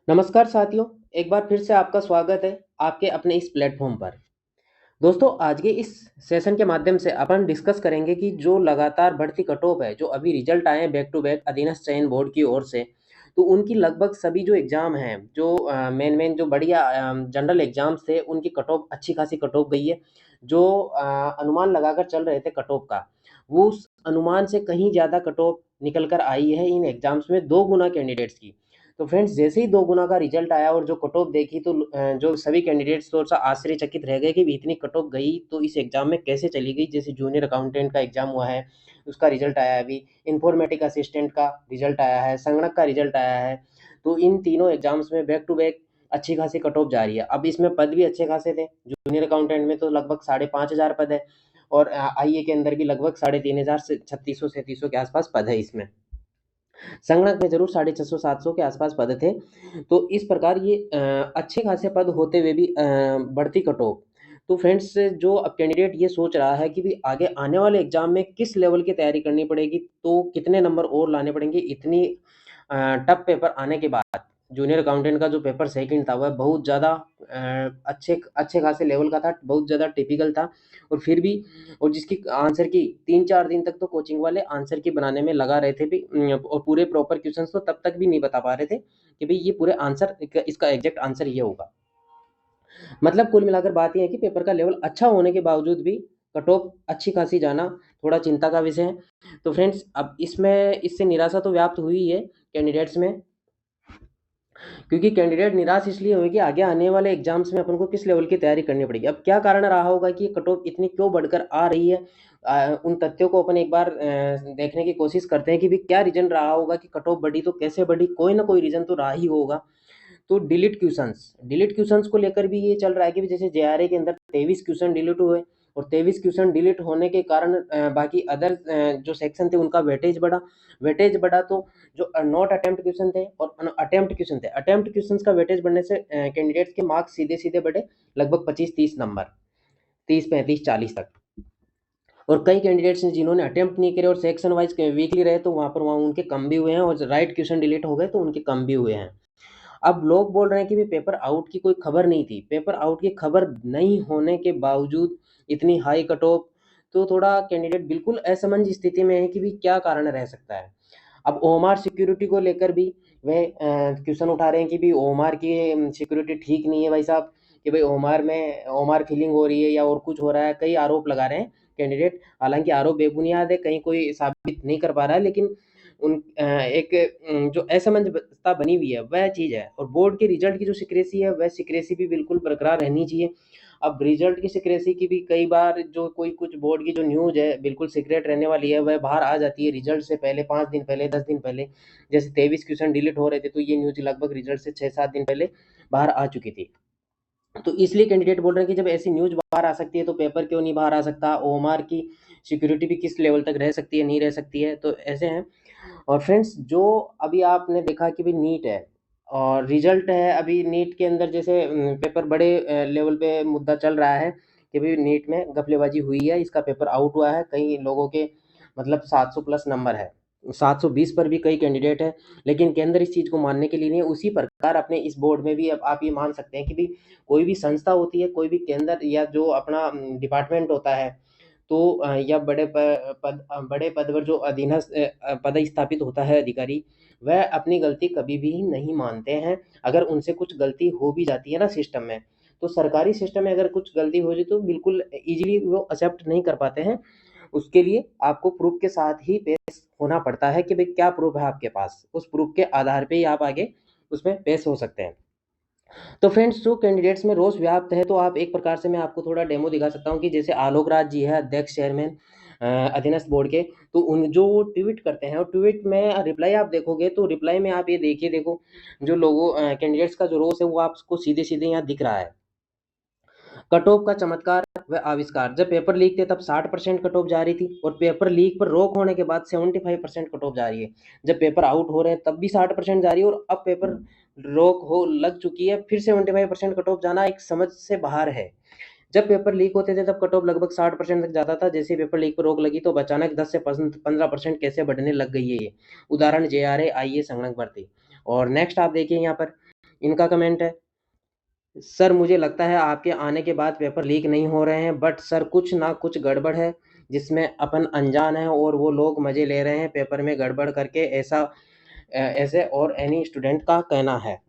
नमस्कार साथियों, एक बार फिर से आपका स्वागत है आपके अपने इस प्लेटफॉर्म पर। दोस्तों, आज के इस सेशन के माध्यम से अपन डिस्कस करेंगे कि जो लगातार बढ़ती कट ऑफ है, जो अभी रिजल्ट आए हैं बैक टू बैक अधीनस्थ चयन बोर्ड की ओर से, तो उनकी लगभग सभी जो एग्ज़ाम हैं, जो मेन जो बढ़िया जनरल एग्ज़ाम्स थे, उनकी कट ऑफ अच्छी खासी कट ऑफ गई है। जो अनुमान लगाकर चल रहे थे कट ऑफ का, वो उस अनुमान से कहीं ज़्यादा कट ऑफ निकल कर आई है इन एग्ज़ाम्स में 2 गुना कैंडिडेट्स की। तो फ्रेंड्स, जैसे ही 2 गुना का रिजल्ट आया और जो कट ऑफ देखी, तो जो सभी कैंडिडेट्स थोड़ा-सा आश्चर्यचकित रह गए कि इतनी कट ऑफ गई तो इस एग्ज़ाम में कैसे चली गई? जैसे जूनियर अकाउंटेंट का एग्ज़ाम हुआ है, उसका रिजल्ट आया है अभी, इन्फॉर्मेटिक असिस्टेंट का रिजल्ट आया है, संगणक का रिजल्ट आया है। तो इन तीनों एग्ज़ाम्स में बैक टू बैक अच्छी खासी कट ऑफ जा रही है। अब इसमें पद भी अच्छे खासे थे। जूनियर अकाउंटेंट में तो लगभग 5,500 पद है और आईए के अंदर भी लगभग 3,500 से 3600-3700 के आस-पास पद है इसमें। संगणक में ज़रूर 650-700 के आसपास पद थे। तो इस प्रकार ये अच्छे खासे पद होते हुए भी बढ़ती कट ऑफ। तो फ्रेंड्स, जो अब कैंडिडेट ये सोच रहा है कि भई आगे आने वाले एग्ज़ाम में किस लेवल की तैयारी करनी पड़ेगी, तो कितने नंबर और लाने पड़ेंगे इतनी टफ पेपर आने के बाद। जूनियर अकाउंटेंट का जो पेपर सेकंड था वह बहुत ज़्यादा अच्छे अच्छे खासे लेवल का था, बहुत ज़्यादा टिपिकल था और फिर भी और जिसकी आंसर की 3-4 दिन तक तो कोचिंग वाले आंसर की बनाने में लगा रहे थे भी और पूरे प्रॉपर क्वेश्चंस तो तब तक भी नहीं बता पा रहे थे कि भई ये पूरे आंसर इसका एग्ज़ैक्ट आंसर ये होगा। मतलब कुल मिलाकर बात ये है कि पेपर का लेवल अच्छा होने के बावजूद भी कट ऑफ अच्छी खासी जाना थोड़ा चिंता का विषय है। तो फ्रेंड्स, अब इसमें इससे निराशा तो व्याप्त हुई ही है कैंडिडेट्स में, क्योंकि कैंडिडेट निराश इसलिए हुए कि आगे आने वाले एग्जाम्स में अपन को किस लेवल की तैयारी करनी पड़ेगी। अब क्या कारण रहा होगा कि कट ऑफ इतनी क्यों बढ़कर आ रही है? उन तथ्यों को अपन एक बार देखने की कोशिश करते हैं कि भी क्या रीज़न रहा होगा कि कट ऑफ बढ़ी तो कैसे बढ़ी? कोई ना कोई रीज़न तो रहा ही होगा। तो डिलीट क्वेश्चंस को लेकर भी ये चल रहा है कि जैसे जेआरए के अंदर 23 क्वेश्चन डिलीट हुए और 23 क्वेश्चन डिलीट होने के कारण बाकी अदर जो सेक्शन थे उनका वेटेज बढ़ा। तो जो नॉट अटेम्प्ट क्वेश्चन थे और अटेम्प्ट क्वेश्चंस का वेटेज बढ़ने से कैंडिडेट्स के मार्क्स सीधे सीधे बढ़े लगभग 25-30 नंबर, 30-35-40 तक। और कई कैंडिडेट्स ने जिन्होंने अटेम्प्ट नहीं करे और सेक्शन वाइज वीकली रहे, तो वहाँ उनके कम भी हुए हैं और राइट क्वेश्चन डिलीट हो गए तो उनके कम भी हुए हैं। अब लोग बोल रहे हैं कि पेपर आउट की कोई खबर नहीं थी। पेपर आउट की खबर नहीं होने के बावजूद इतनी हाई कट ऑफ, तो थोड़ा कैंडिडेट बिल्कुल असमंजस स्थिति में है कि भी क्या कारण रह सकता है। अब ओएमआर सिक्योरिटी को लेकर भी वह क्वेश्चन उठा रहे हैं कि भी ओएमआर की सिक्योरिटी ठीक नहीं है भाई साहब, कि भाई ओएमआर फिलिंग हो रही है या और कुछ हो रहा है। कई आरोप लगा रहे हैं कैंडिडेट, हालांकि आरोप बेबुनियाद है, कहीं कोई साबित नहीं कर पा रहा है, लेकिन एक जो असमंजसता बनी हुई है वह चीज़ है। और बोर्ड के रिजल्ट की जो सिक्रेसी है वह सिक्रेसी भी बिल्कुल बरकरार रहनी चाहिए। अब रिजल्ट की सिक्रेसी की भी कई बार जो कोई कुछ बोर्ड की जो न्यूज़ है बिल्कुल सीक्रेट रहने वाली है, वह बाहर आ जाती है रिजल्ट से पहले, 5 दिन पहले, 10 दिन पहले। जैसे 23 क्वेश्चन डिलीट हो रहे थे तो ये न्यूज़ लगभग रिजल्ट से 6-7 दिन पहले बाहर आ चुकी थी। तो इसलिए कैंडिडेट बोल रहे हैं कि जब ऐसी न्यूज़ बाहर आ सकती है तो पेपर क्यों नहीं बाहर आ सकता? ओएमआर की सिक्योरिटी भी किस लेवल तक रह सकती है, नहीं रह सकती है? तो ऐसे हैं। और फ्रेंड्स, जो अभी आपने देखा कि भाई नीट है और रिजल्ट है, अभी नीट के अंदर जैसे पेपर बड़े लेवल पे मुद्दा चल रहा है कि भाई नीट में घपलेबाजी हुई है, इसका पेपर आउट हुआ है। कई लोगों के मतलब 700 प्लस नंबर है, 720 पर भी कई कैंडिडेट है, लेकिन केंद्र इस चीज़ को मानने के लिए नहीं है। उसी प्रकार अपने इस बोर्ड में भी अब आप ये मान सकते हैं कि भाई कोई भी संस्था होती है, कोई भी केंद्र या जो अपना डिपार्टमेंट होता है, तो या बड़े पद पर जो अधीनस्थ पदस्थापित होता है अधिकारी, वह अपनी गलती कभी भी नहीं मानते हैं। अगर उनसे कुछ गलती हो भी जाती है ना सिस्टम में, तो सरकारी सिस्टम में अगर कुछ गलती हो जाए तो बिल्कुल ईज़िली वो एक्सेप्ट नहीं कर पाते हैं। उसके लिए आपको प्रूफ़ के साथ ही पेश होना पड़ता है कि भई क्या प्रूफ़ है आपके पास। उस प्रूफ़ के आधार पे ही आप आगे उसमें पेश हो सकते हैं। तो फ्रेंड्स, जो कैंडिडेट्स में रोष व्याप्त है, तो आप एक प्रकार से मैं आपको थोड़ा डेमो दिखा सकता हूँ कि जैसे आलोक राज जी है, अध्यक्ष चेयरमैन अधीनस्थ बोर्ड के, तो उन जो ट्वीट करते हैं और ट्वीट में रिप्लाई आप देखोगे तो रिप्लाई में आप ये देखिए, देखो जो लोगों कैंडिडेट्स का जो रोष है वो आपको सीधे-सीधे यहाँ दिख रहा है। कट ऑफ का चमत्कार व आविष्कार, जब पेपर लीक थे तब 60% कट ऑफ जा रही थी और पेपर लीक पर रोक होने के बाद 75% कट ऑफ जा रही है। जब पेपर आउट हो रहे हैं तब भी 60% जा रही है और अब पेपर रोक हो लग चुकी है, फिर 75% कट ऑफ जाना एक समझ से बाहर है। जब पेपर लीक होते थे तब कट ऑफ लगभग 60% तक जाता था। जैसे ही पेपर लीक पर रोक लगी तो अब अचानक 10 से 15% कैसे बढ़ने लग गई है ये। उदाहरण जेआरए, आईए, संगणक भर्ती। और नेक्स्ट आप देखिए यहाँ पर इनका कमेंट है, सर मुझे लगता है आपके आने के बाद पेपर लीक नहीं हो रहे हैं, बट सर कुछ ना कुछ गड़बड़ है जिसमें अपन अनजान हैं और वो लोग मज़े ले रहे हैं पेपर में गड़बड़ करके, ऐसे और एनी स्टूडेंट का कहना है।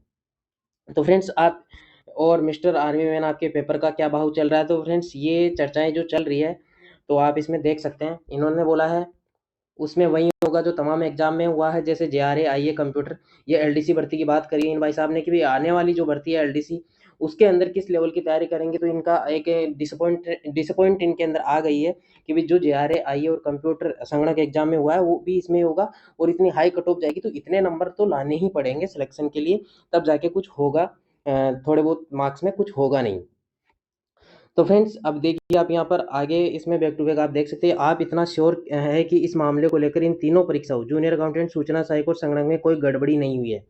तो फ्रेंड्स आप और मिस्टर आर्मी मैन आपके पेपर का क्या भाव चल रहा है? तो फ्रेंड्स ये चर्चाएं जो चल रही है तो आप इसमें देख सकते हैं, इन्होंने बोला है उसमें वही होगा जो तमाम एग्जाम में हुआ है, जैसे जेआरए आईए कंप्यूटर। ये एलडीसी भर्ती की बात करी इन भाई साहब ने कि भाई आने वाली जो भर्ती है एलडीसी, उसके अंदर किस लेवल की तैयारी करेंगे। तो इनका एक डिसअपॉइंट इनके अंदर आ गई है कि भाई जो जेआरए आईए और कंप्यूटर संगणक एग्जाम में हुआ है वो भी इसमें होगा, और इतनी हाई कट ऑफ जाएगी तो इतने नंबर तो लाने ही पड़ेंगे सिलेक्शन के लिए, तब जाके कुछ होगा, थोड़े बहुत मार्क्स में कुछ होगा नहीं। तो फ्रेंड्स अब देखिए आप यहाँ पर आगे इसमें बैक टू बैक आप देख सकते हैं, आप इतना श्योर है कि इस मामले को लेकर इन तीनों परीक्षाओं जूनियर अकाउंटेंट, सूचना सहायक और संगणक में कोई गड़बड़ी नहीं हुई है।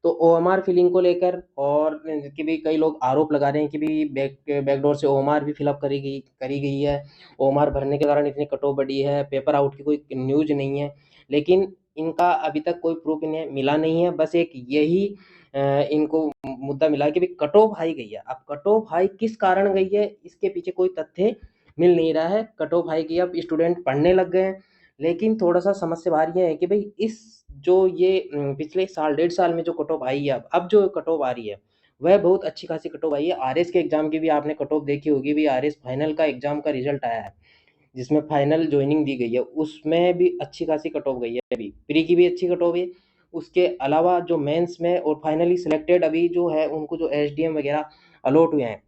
तो ओएमआर फिलिंग को लेकर और कि भी कई लोग आरोप लगा रहे हैं कि भी बैकडोर से ओएमआर भी फिलअप करी गई है, ओएमआर भरने के कारण इतनी कट ऑफ बढ़ी है, पेपर आउट की कोई न्यूज नहीं है, लेकिन इनका अभी तक कोई प्रूफ इन्हें मिला नहीं है। बस एक यही इनको मुद्दा मिला है कि भाई कट ऑफ हाई गई है। अब कट ऑफ हाई किस कारण गई है इसके पीछे कोई तथ्य मिल नहीं रहा है। कट ऑफ हाई की अब स्टूडेंट पढ़ने लग गए हैं, लेकिन थोड़ा सा समस्या बाहर ये है कि भाई इस जो ये पिछले साल 1.5 साल में जो कट ऑफ आई है, अब जो कट ऑफ आ रही है वह बहुत अच्छी खासी कट ऑफ आई है। आरएस के एग्जाम की भी आपने कट ऑफ देखी होगी, भी आरएस फाइनल का एग्जाम का रिजल्ट आया है जिसमें फाइनल ज्वाइनिंग दी गई है, उसमें भी अच्छी खासी कट ऑफ गई है। अभी प्री की भी अच्छी कट ऑफ है, उसके अलावा जो मेंस में और फाइनली सिलेक्टेड अभी जो है उनको जो एसडीएम वगैरह अलॉट हुए हैं,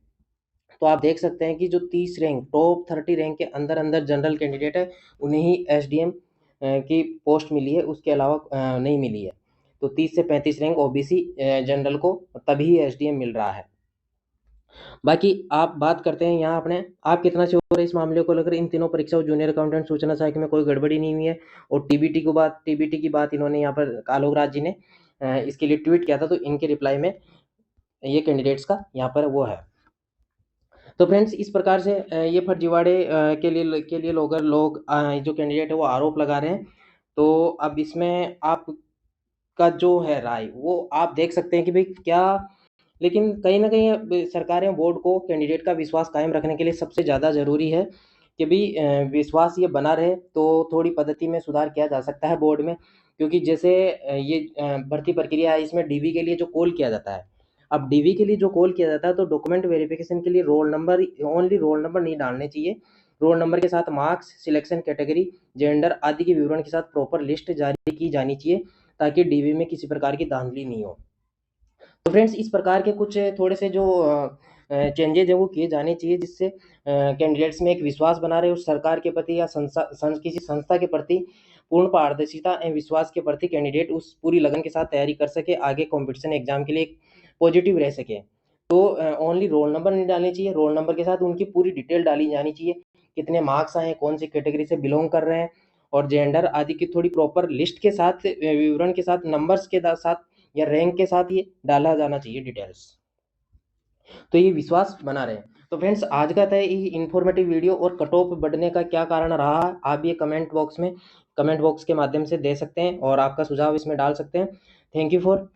तो आप देख सकते हैं कि जो 30 रैंक टॉप 30 रैंक के अंदर अंदर जनरल कैंडिडेट है उन्हें ही एसडीएम की पोस्ट मिली है, उसके अलावा नहीं मिली है। तो 30 से 35 रैंक ओबीसी जनरल को तभी एसडीएम मिल रहा है। बाकी आप बात करते हैं यहाँ अपने, आप कितना श्योर है इस मामले को लेकर इन तीनों परीक्षाओं जूनियर अकाउंटेंट सूचना सहायक में कोई गड़बड़ी नहीं हुई है। और टीबीटी की बात इन्होंने यहाँ पर आलोक राज जी ने इसके लिए ट्वीट किया था, तो इनके रिप्लाई में ये कैंडिडेट्स का यहाँ पर वो है। तो फ्रेंड्स इस प्रकार से ये फर्जीवाड़े के लिए लोग जो कैंडिडेट है वो आरोप लगा रहे हैं। तो अब इसमें आपका जो है राय वो आप देख सकते हैं कि भाई क्या, लेकिन कहीं न कहीं सरकारें बोर्ड को कैंडिडेट का विश्वास कायम रखने के लिए सबसे ज़्यादा ज़रूरी है कि भई विश्वास ये बना रहे, तो थोड़ी पद्धति में सुधार किया जा सकता है बोर्ड में। क्योंकि जैसे ये भर्ती प्रक्रिया है, इसमें डीवी के लिए जो कॉल किया जाता है, अब डीवी के लिए जो कॉल किया जाता है तो डॉक्यूमेंट वेरिफिकेशन के लिए ओनली रोल नंबर नहीं डालने चाहिए। रोल नंबर के साथ मार्क्स, सिलेक्शन कैटेगरी, जेंडर आदि के विवरण के साथ प्रॉपर लिस्ट जारी की जानी चाहिए, ताकि डीवी में किसी प्रकार की धांधली नहीं हो। तो फ्रेंड्स इस प्रकार के कुछ थोड़े से जो चेंजेज हैं वो किए जाने चाहिए, जिससे कैंडिडेट्स में एक विश्वास बना रहे, उस सरकार के प्रति या किसी संस्था के प्रति पूर्ण पारदर्शिता एवं विश्वास के प्रति कैंडिडेट उस पूरी लगन के साथ तैयारी कर सके, आगे कंपटीशन एग्जाम के लिए एक पॉजिटिव रह सके। तो ओनली रोल नंबर नहीं डालने चाहिए, रोल नंबर के साथ उनकी पूरी डिटेल डाली जानी चाहिए, कितने मार्क्स आए, कौन सी कैटेगरी से बिलोंग कर रहे हैं, और जेंडर आदि की थोड़ी प्रॉपर लिस्ट के साथ, विवरण के साथ, नंबर्स के साथ या रैंक के साथ ये डाला जाना चाहिए डिटेल्स, तो ये विश्वास बना रहे। तो फ्रेंड्स आज का था ये इन्फॉर्मेटिव वीडियो, और कट ऑफ बढ़ने का क्या कारण रहा आप ये कमेंट बॉक्स के माध्यम से दे सकते हैं और आपका सुझाव इसमें डाल सकते हैं। Thank you for